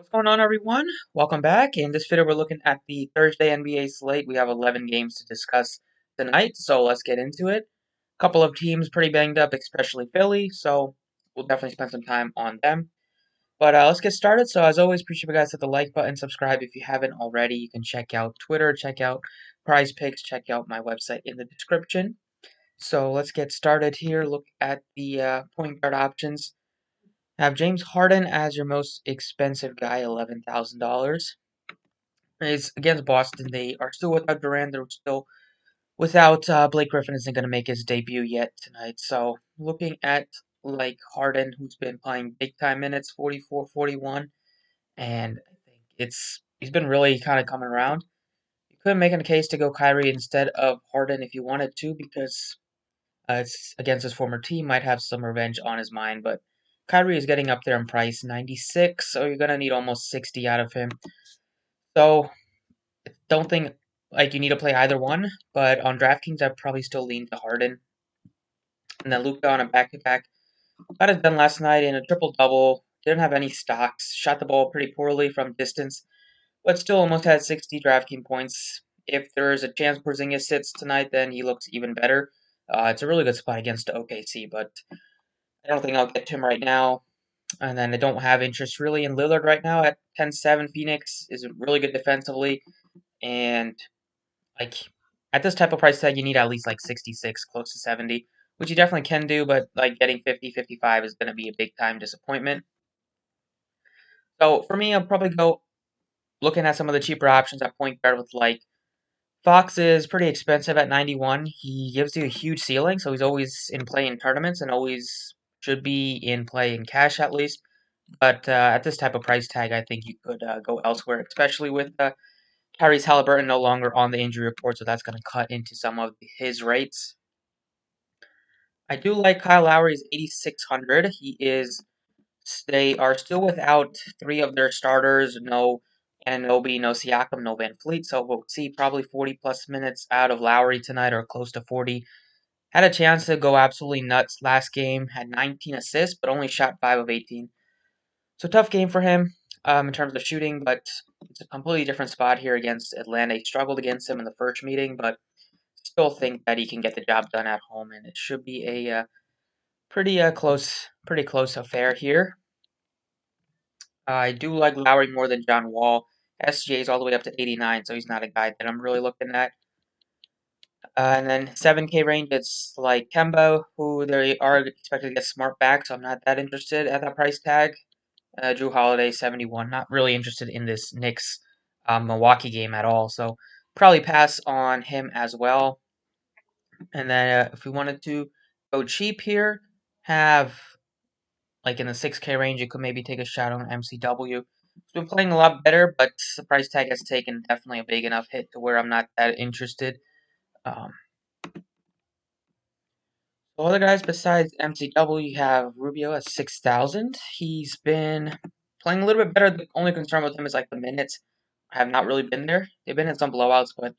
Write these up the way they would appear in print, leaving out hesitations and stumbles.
What's going on, everyone? Welcome back. In this video, we're looking at the Thursday NBA slate. We have 11 games to discuss tonight, so let's get into it. A couple of teams pretty banged up, especially Philly, so we'll definitely spend some time on them. But let's get started. So, as always, appreciate you guys hit the like button, subscribe if you haven't already. You can check out Twitter, check out Prize Picks, check out my website in the description. So, let's get started here. Look at the point guard options. Have James Harden as your most expensive guy, $11,000. It's against Boston. They are still without Durant. They're still without Blake Griffin isn't going to make his debut yet tonight. So looking at like Harden, who's been playing big time minutes, 44, 41, and I think he's been really kind of coming around. You could make a case to go Kyrie instead of Harden if you wanted to, because it's against his former team, might have some revenge on his mind, but Kyrie is getting up there in price, 96, so you're gonna need almost 60 out of him. So don't think like you need to play either one, but on DraftKings I'd probably still lean to Harden. And then Luka on a back-to-back. Got it done last night in a triple-double. Didn't have any stocks. Shot the ball pretty poorly from distance, but still almost had 60 DraftKings points. If there is a chance Porzingis sits tonight, then he looks even better. It's a really good spot against OKC, but I don't think I'll get to him right now. And then I don't have interest really in Lillard right now at 10-7. Phoenix is really good defensively. And like at this type of price tag, you need at least like 66, close to 70, which you definitely can do, but like getting 50, 55 is going to be a big time disappointment. So for me, I'll probably go looking at some of the cheaper options at point guard with like Fox is pretty expensive at 91. He gives you a huge ceiling, so he's always in play in tournaments and always should be in play in cash at least. But at this type of price tag, I think you could go elsewhere, especially with Tyrese Halliburton no longer on the injury report, so that's going to cut into some of his rates. I do like Kyle Lowry's 8,600. They are still without three of their starters. No Anunoby, no Siakam, no Van Fleet. So we'll see probably 40 plus minutes out of Lowry tonight, or close to 40. Had a chance to go absolutely nuts last game. Had 19 assists, but only shot 5 of 18. So tough game for him in terms of shooting, but it's a completely different spot here against Atlanta. He struggled against him in the first meeting, but still think that he can get the job done at home, and it should be a pretty close affair here. I do like Lowry more than John Wall. SJ is all the way up to 89, so he's not a guy that I'm really looking at. And then 7K range, it's like Kemba, who they are expected to get smart back, so I'm not that interested at that price tag. Drew Holiday, 71. Not really interested in this Knicks Milwaukee game at all, so probably pass on him as well. And then if we wanted to go cheap here, have like in the 6K range, you could maybe take a shot on MCW. It's been playing a lot better, but the price tag has taken definitely a big enough hit to where I'm not that interested. Um, so other guys besides MCW, you have Rubio at 6,000. He's been playing a little bit better. The only concern with him is like the minutes have not really been there. They've been in some blowouts, but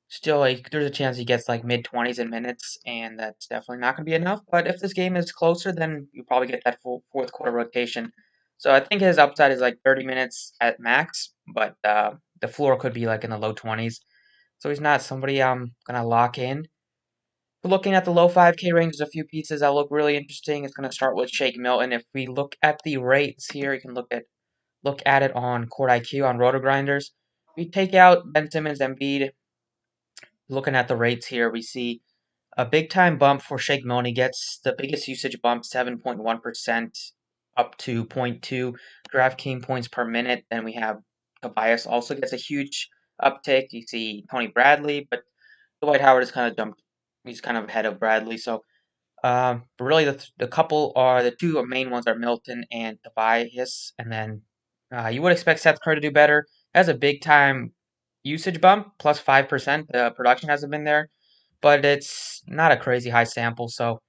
still, like there's a chance he gets like mid 20s in minutes, and that's definitely not going to be enough. But if this game is closer, then you probably get that full fourth quarter rotation. So I think his upside is like 30 minutes at max, but the floor could be like in the low 20s. So he's not somebody I'm gonna lock in. But looking at the low 5K range, there's a few pieces that look really interesting. It's gonna start with Shake Milton. If we look at the rates here, you can look at it on Court IQ on Roto Grinders. We take out Ben Simmons and Embiid. Looking at the rates here, we see a big time bump for Shake Milton. He gets the biggest usage bump, 7.1%, up to zero point 0.2 DraftKings points per minute. Then we have Tobias also gets a huge uptick. You see Tony Bradley, but Dwight Howard is kind of jumped. He's kind of ahead of Bradley. So, but really the couple are the two main ones are Milton and Tobias, and then you would expect Seth Curry to do better. Has a big time usage bump, plus 5%. The production hasn't been there, but it's not a crazy high sample, so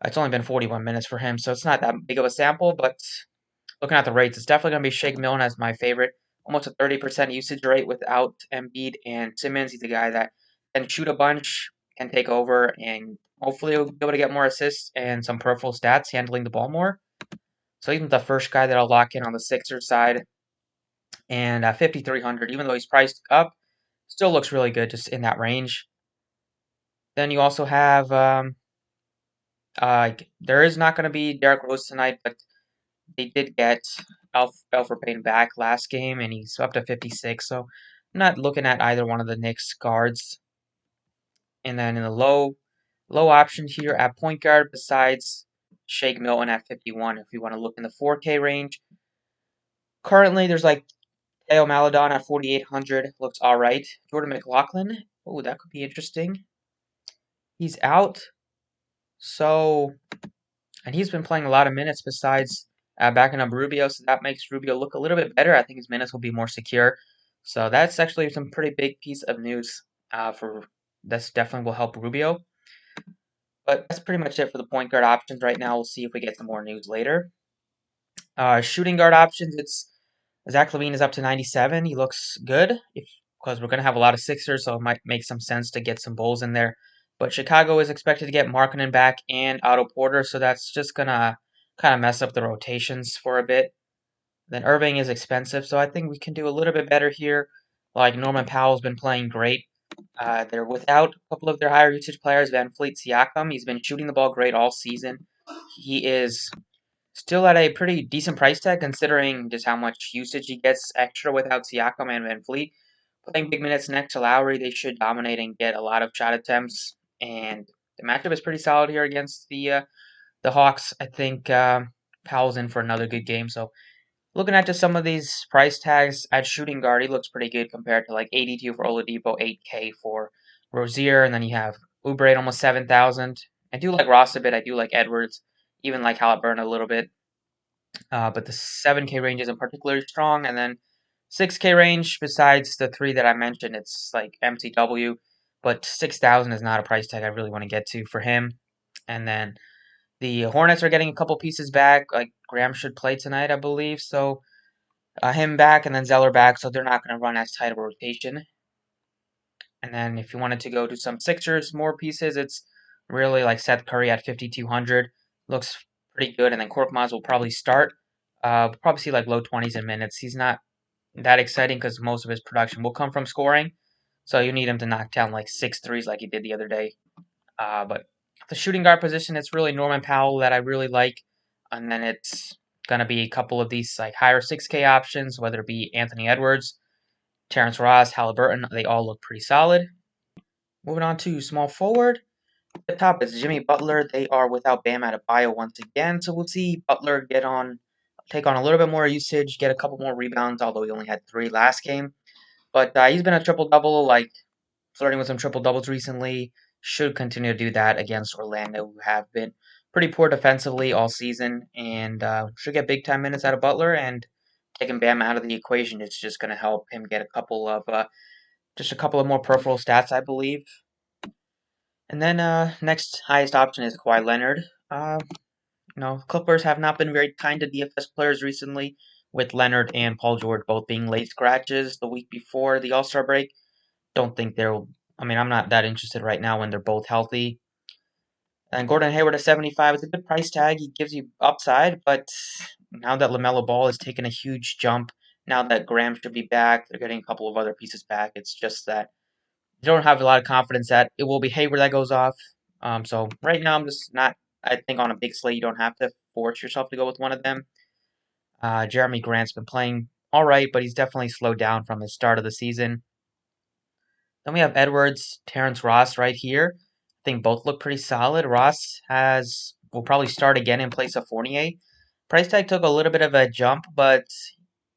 it's only been 41 minutes for him, so it's not that big of a sample, but looking at the rates, it's definitely going to be Shake Milton as my favorite. Almost a 30% usage rate without Embiid and Simmons. He's a guy that can shoot a bunch, can take over, and hopefully he'll be able to get more assists and some peripheral stats handling the ball more. So he's the first guy that I'll lock in on the Sixers side. And 5,300, even though he's priced up, still looks really good just in that range. Then you also have, there is not going to be Derrick Rose tonight, but they did get Alfred Payne back last game, and he's up to 56. So I'm not looking at either one of the Knicks guards. And then in the low option here at point guard, besides Shake Milton at 51, if you want to look in the 4K range. Currently, there's like Theo Maladon at 4,800. Looks all right. Jordan Mclaughlin. Oh, that could be interesting. He's out. So, and he's been playing a lot of minutes besides backing up Rubio. So that makes Rubio look a little bit better. I think his minutes will be more secure. So that's actually some pretty big piece of news for that's definitely will help Rubio. But that's pretty much it for the point guard options right now. We'll see if we get some more news later. Shooting guard options, it's Zach LaVine is up to 97. He looks good because we're going to have a lot of Sixers, so it might make some sense to get some Bulls in there. But Chicago is expected to get Markkanen back and Otto Porter, so that's just going to kind of mess up the rotations for a bit. Then Irving is expensive, so I think we can do a little bit better here. Like Norman Powell's been playing great. They're without a couple of their higher usage players, Van Fleet, Siakam. He's been shooting the ball great all season. He is still at a pretty decent price tag considering just how much usage he gets extra without Siakam and Van Fleet. Playing big minutes next to Lowry, they should dominate and get a lot of shot attempts. And the matchup is pretty solid here against the Hawks. I think Powell's in for another good game. So looking at just some of these price tags at shooting guard, he looks pretty good compared to like 82 for Oladipo, 8K for Rozier, and then you have Oubre at almost 7,000. I do like Ross a bit. I do like Edwards, even like Halliburton a little bit. But the 7K range isn't particularly strong. And then 6K range, besides the three that I mentioned, it's like MCW. But 6,000 is not a price tag I really want to get to for him. And then the Hornets are getting a couple pieces back. Like Graham should play tonight, I believe. So him back and then Zeller back. So they're not going to run as tight of a rotation. And then if you wanted to go to some Sixers, more pieces, it's really like Seth Curry at 5,200. Looks pretty good. And then Korkmaz will probably start. We'll probably see like low 20s in minutes. He's not that exciting because most of his production will come from scoring. So you need him to knock down like 6 threes like he did the other day. But the shooting guard position, it's really Norman Powell that I really like. And then it's going to be a couple of these like higher 6K options, whether it be Anthony Edwards, Terrence Ross, Halliburton. They all look pretty solid. Moving on to small forward. At the top is Jimmy Butler. They are without Bam Adebayo once again. So we'll see Butler take on a little bit more usage, get a couple more rebounds, although he only had 3 last game. But he's been a triple-double, like flirting with some triple-doubles recently. Should continue to do that against Orlando, who have been pretty poor defensively all season. And should get big-time minutes out of Butler. And taking Bam out of the equation is just going to help him get a couple of more peripheral stats, I believe. And then next highest option is Kawhi Leonard. Clippers have not been very kind to DFS players recently, with Leonard and Paul George both being late scratches the week before the All-Star break. Don't think they'll. I mean, I'm not that interested right now when they're both healthy. And Gordon Hayward at 75 is a good price tag. He gives you upside, but now that LaMelo Ball has taken a huge jump, now that Graham should be back, they're getting a couple of other pieces back. It's just that you don't have a lot of confidence that it will be Hayward that goes off. So right now, I'm just not. I think on a big slate, you don't have to force yourself to go with one of them. Jeremy Grant's been playing all right, but he's definitely slowed down from the start of the season. Then we have Edwards, Terrence Ross right here. I think both look pretty solid. Ross will probably start again in place of Fournier. Price tag took a little bit of a jump, but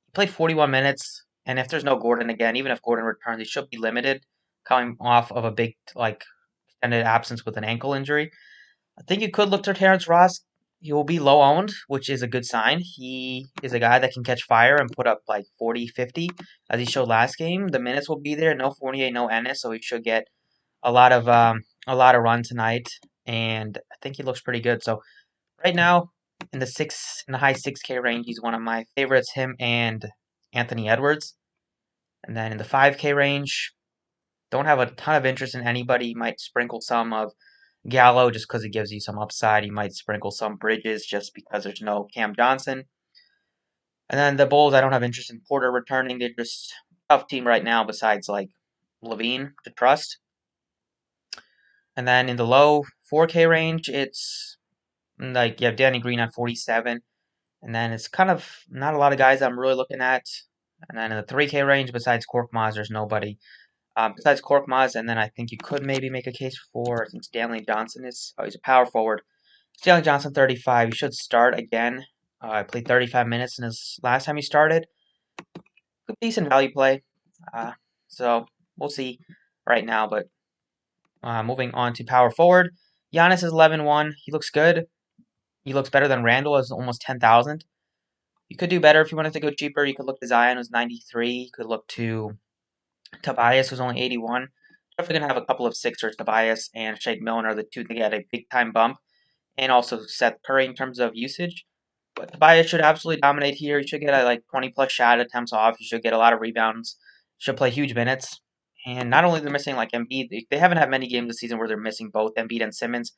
he played 41 minutes. And if there's no Gordon again, even if Gordon returns, he should be limited, coming off of a big extended absence with an ankle injury. I think you could look to Terrence Ross. He will be low owned, which is a good sign. He is a guy that can catch fire and put up like 40, 50, as he showed last game. The minutes will be there. No Fournier, no Ennis, so he should get a lot of run tonight. And I think he looks pretty good. So right now, in the high 6K range, he's one of my favorites. Him and Anthony Edwards. And then in the 5K range, don't have a ton of interest in anybody. Might sprinkle some of Gallo just because it gives you some upside. You might sprinkle some Bridges just because there's no Cam Johnson. And then the Bulls, I don't have interest in Porter returning. They're just a tough team right now besides like Levine to trust. And then in the low 4K range, it's like you have Danny Green at 47. And then it's kind of not a lot of guys I'm really looking at. And then in the 3K range, besides Korkmaz, there's nobody. Besides Korkmaz, and then I think you could maybe make a case for, I think Stanley Johnson is, oh, he's a power forward. Stanley Johnson, 35. He should start again. I played 35 minutes in his last time he started. Good, decent value play. Uh, so we'll see right now. But moving on to power forward, Giannis is 11-1. He looks good. He looks better than Randall, is almost 10,000. You could do better if you wanted to go cheaper. You could look to Zion, who's 93. You could look to Tobias, who's only 81. Definitely going to have a couple of Sixers. Tobias and Shake Milton are the two to get a big-time bump. And also Seth Curry in terms of usage. But Tobias should absolutely dominate here. He should get like 20-plus shot attempts off. He should get a lot of rebounds. Should play huge minutes. And not only they're missing like Embiid, they haven't had many games this season where they're missing both Embiid and Simmons.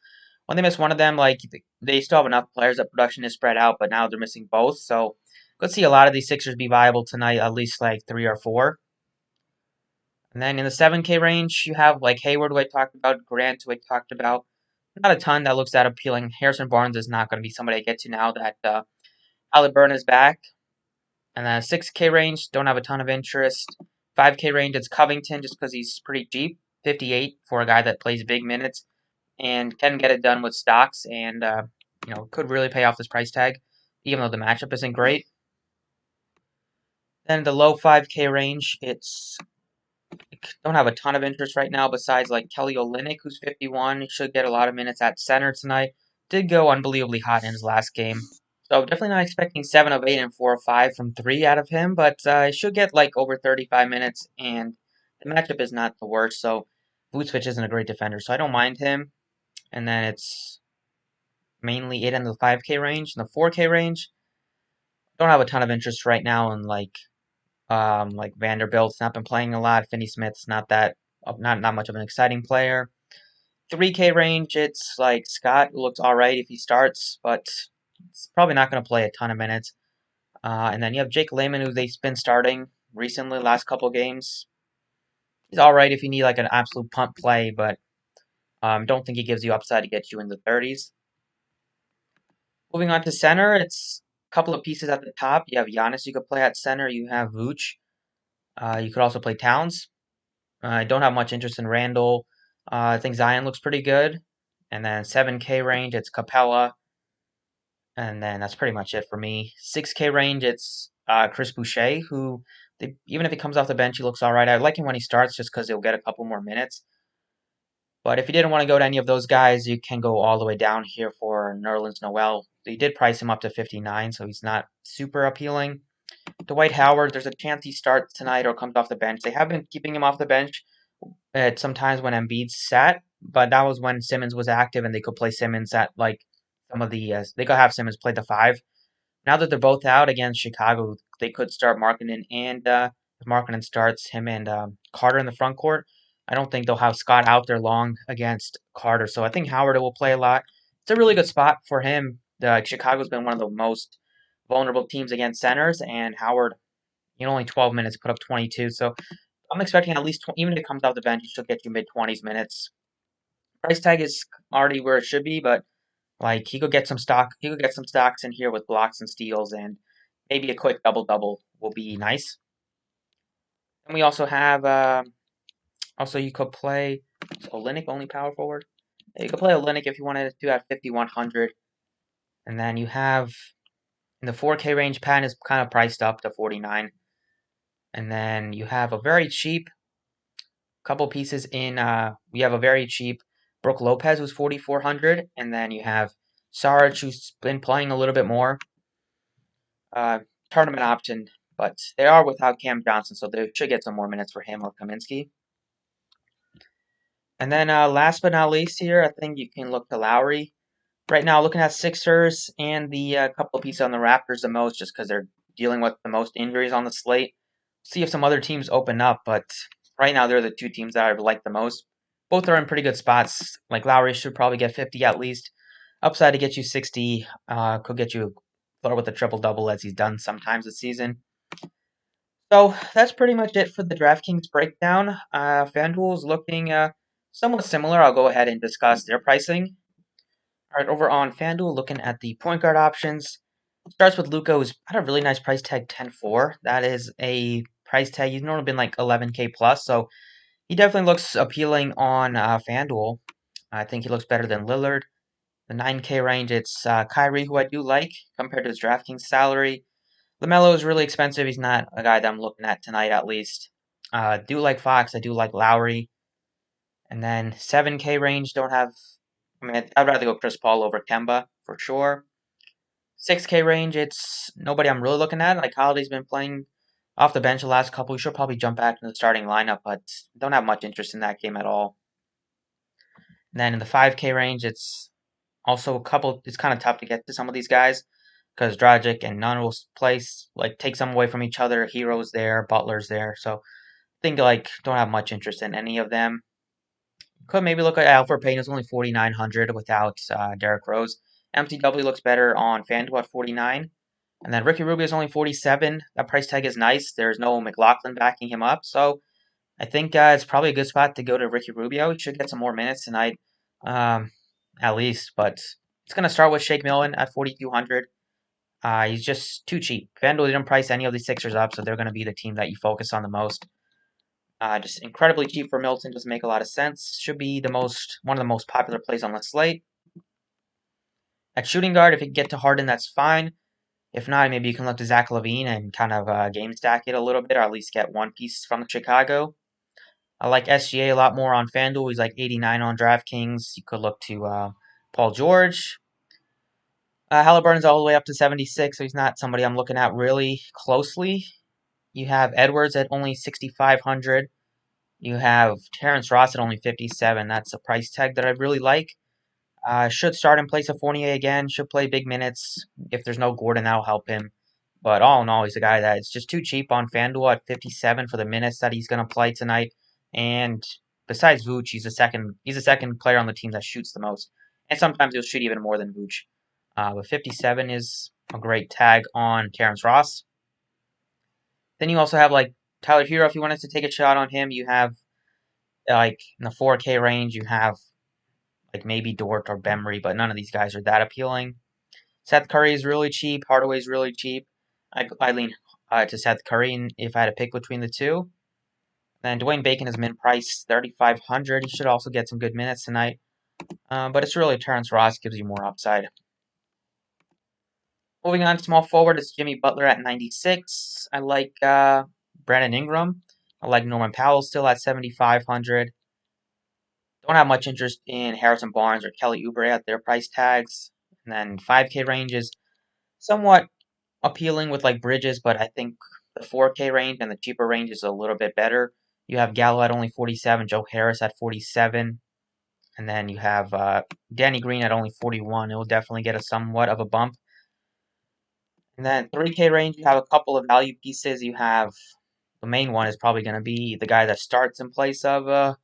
When they miss one of them, like they still have enough players that production is spread out, but now they're missing both. So let's see a lot of these Sixers be viable tonight, at least like 3 or 4. And then in the 7K range, you have like Hayward, who I talked about, Grant, who I talked about. Not a ton that looks that appealing. Harrison Barnes is not going to be somebody I get to now that Halliburton is back. And then 6K range, don't have a ton of interest. 5K range, it's Covington just because he's pretty cheap. 58 for a guy that plays big minutes and can get it done with stocks and, could really pay off this price tag, even though the matchup isn't great. Then the low 5K range, don't have a ton of interest right now besides like Kelly Olynyk, who's 51. He should get a lot of minutes at center tonight. Did go unbelievably hot in his last game. So definitely not expecting 7 of 8 and 4 of 5 from 3 out of him, but he should get like over 35 minutes, and the matchup is not the worst, so Vucevic isn't a great defender, so I don't mind him. And then it's mainly it in the 5K range. In the 4K range, don't have a ton of interest right now in like Vanderbilt's not been playing a lot. Finney Smith's not much of an exciting player. 3K range, it's like Scott, who looks all right if he starts, but it's probably not going to play a ton of minutes. And then you have Jake Layman, who they've been starting recently, last couple games. He's all right if you need like an absolute pump play, but don't think he gives you upside to get you in the 30s. Moving on to center, it's a couple of pieces at the top. You have Giannis you could play at center. You have Vooch. You could also play Towns. I don't have much interest in Randall. I think Zion looks pretty good. And then 7K range, it's Capella. And then that's pretty much it for me. 6K range, it's Chris Boucher, who, even if he comes off the bench, he looks all right. I like him when he starts just because he'll get a couple more minutes. But if you didn't want to go to any of those guys, you can go all the way down here for Nerlens Noel. They did price him up to 59, so he's not super appealing. Dwight Howard, there's a chance he starts tonight or comes off the bench. They have been keeping him off the bench at sometimes when Embiid sat, but that was when Simmons was active and they could play Simmons at like some of the they could have Simmons play the 5. Now that they're both out against Chicago, they could start Markkanen, and if Markkanen starts him and Carter in the front court, I don't think they'll have Scott out there long against Carter. So I think Howard will play a lot. It's a really good spot for him. Chicago's been one of the most vulnerable teams against centers, and Howard, only 12 minutes, put up 22. So I'm expecting at least, even if it comes off the bench, he should get you mid-20s minutes. Price tag is already where it should be, but like he could get some stock. He could get some stocks in here with blocks and steals, and maybe a quick double-double will be nice. And we also have, you could play Olynyk, only power forward. Yeah, you could play Olynyk if you wanted to at 5,100. And then you have, in the 4K range, Patton is kind of priced up to 49. And then you have a very cheap couple pieces in, we have a very cheap Brook Lopez, who's 4,400. And then you have Sarge, who's been playing a little bit more. Tournament option, but they are without Cam Johnson, so they should get some more minutes for him or Kaminsky. And then last but not least here, I think you can look to Lowry. Right now, looking at Sixers and the couple of pieces on the Raptors the most, just because they're dealing with the most injuries on the slate. See if some other teams open up, but right now they're the two teams that I like the most. Both are in pretty good spots. Like Lowry should probably get 50 at least. Upside to get you 60, could get you flirt with a triple-double as he's done sometimes this season. So that's pretty much it for the DraftKings breakdown. FanDuel's looking somewhat similar. I'll go ahead and discuss their pricing. All right, over on FanDuel, looking at the point guard options. Starts with Luka, who's at a really nice price tag, 10-4. That is a price tag. He's normally been like 11K plus, so he definitely looks appealing on FanDuel. I think he looks better than Lillard. The 9K range, it's Kyrie, who I do like compared to his DraftKings salary. LaMelo is really expensive. He's not a guy that I'm looking at tonight, at least. Do like Fox. I do like Lowry. And then 7K range, don't have. I mean, I'd rather go Chris Paul over Kemba for sure. 6K range, it's nobody I'm really looking at. Like Holiday's been playing off the bench the last couple. We should probably jump back into the starting lineup, but don't have much interest in that game at all. And then in the 5K range, it's also a couple. It's kind of tough to get to some of these guys because Dragic and Nunn will place like take some away from each other. Heroes there, Butler's there, so I think like don't have much interest in any of them. Could maybe look at Alfred Payne, who's only 4,900 without Derrick Rose. MTW looks better on FanDuel at 49. And then Ricky Rubio is only 47. That price tag is nice. There's no Mclaughlin backing him up. So I think it's probably a good spot to go to Ricky Rubio. He should get some more minutes tonight, at least. But it's going to start with Shake Milton at 4,200. He's just too cheap. FanDuel didn't price any of these Sixers up, so they're going to be the team that you focus on the most. Just incredibly cheap for Milton. Doesn't make a lot of sense. Should be one of the most popular plays on the slate. At shooting guard, if you can get to Harden, that's fine. If not, maybe you can look to Zach LaVine and kind of game stack it a little bit, or at least get one piece from Chicago. I like SGA a lot more on FanDuel. He's like 89 on DraftKings. You could look to Paul George. Halliburton's all the way up to 76, so he's not somebody I'm looking at really closely. You have Edwards at only 6,500. You have Terrence Ross at only 57. That's a price tag that I really like. Should start in place of Fournier again. Should play big minutes. If there's no Gordon, that'll help him. But all in all, he's a guy that is just too cheap on FanDuel at 57 for the minutes that he's going to play tonight. And besides Vooch, he's the second player on the team that shoots the most. And sometimes he'll shoot even more than Vooch. But 57 is a great tag on Terrence Ross. Then you also have like Tyler Hero. If you wanted to take a shot on him, you have like in the 4K range, you have like maybe Dort or Bembry, but none of these guys are that appealing. Seth Curry is really cheap. Hardaway's really cheap. I lean to Seth Curry if I had to pick between the two. Then Dwayne Bacon is min price 3,500. He should also get some good minutes tonight. But it's really Terrence Ross gives you more upside. Moving on to small forward, it's Jimmy Butler at 96. I like Brandon Ingram. I like Norman Powell still at 7,500. Don't have much interest in Harrison Barnes or Kelly Oubre at their price tags. And then 5K range is somewhat appealing with like Bridges, but I think the 4K range and the cheaper range is a little bit better. You have Gallo at only 47, Joe Harris at 47, and then you have Danny Green at only 41. It will definitely get a somewhat of a bump. And then 3K range, you have a couple of value pieces. You have the main one is probably going to be the guy that starts in place of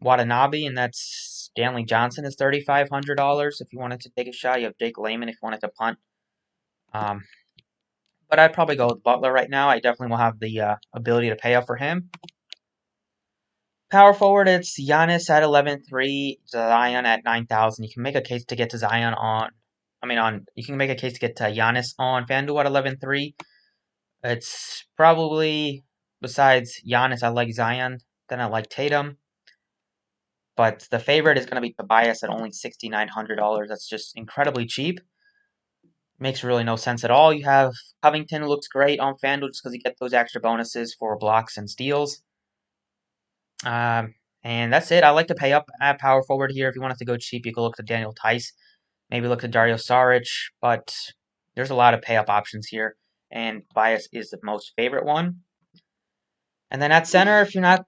Watanabe, and that's Stanley Johnson is $3,500 if you wanted to take a shot. You have Jake Layman if you wanted to punt. But I'd probably go with Butler right now. I definitely will have the ability to pay up for him. Power forward, it's Giannis at 11,300, Zion at 9,000. You can make a case to get to Zion you can make a case to get to Giannis on FanDuel at 11,300. It's probably, besides Giannis, I like Zion, then I like Tatum. But the favorite is going to be Tobias at only $6,900. That's just incredibly cheap. Makes really no sense at all. You have Covington, who looks great on FanDuel just because you get those extra bonuses for blocks and steals. And that's it. I like to pay up at power forward here. If you wanted to go cheap, you could look to Daniel Tice. Maybe look to Dario Saric. But there's a lot of pay up options here. And Tobias is the most favorite one. And then at center, if you're not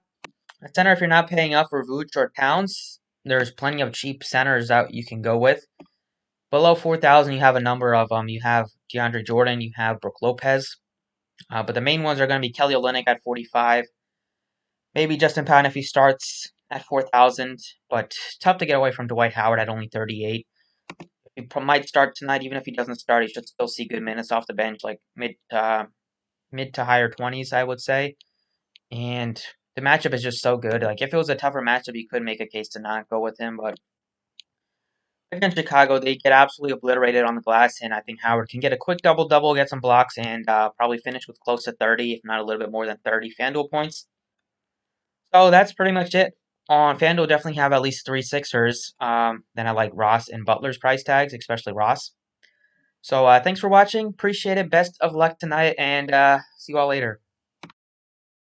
paying up for Vooch or Towns, there's plenty of cheap centers that you can go with. Below 4,000, you have a number of them. You have DeAndre Jordan, you have Brook Lopez. But the main ones are going to be Kelly Olynyk at 45. Maybe Justin Patton if he starts at 4,000. But tough to get away from Dwight Howard at only 38. If might start tonight. Even if he doesn't start, he should still see good minutes off the bench, like mid to higher 20s, I would say. And the matchup is just so good. Like if it was a tougher matchup, you could make a case to not go with him, but against Chicago, they get absolutely obliterated on the glass, and I think Howard can get a quick double-double, get some blocks, and probably finish with close to 30, if not a little bit more than 30 FanDuel points. So that's pretty much it. On FanDuel, definitely have at least three Sixers. Then I like Ross and Butler's price tags, especially Ross. So thanks for watching. Appreciate it. Best of luck tonight, and see you all later.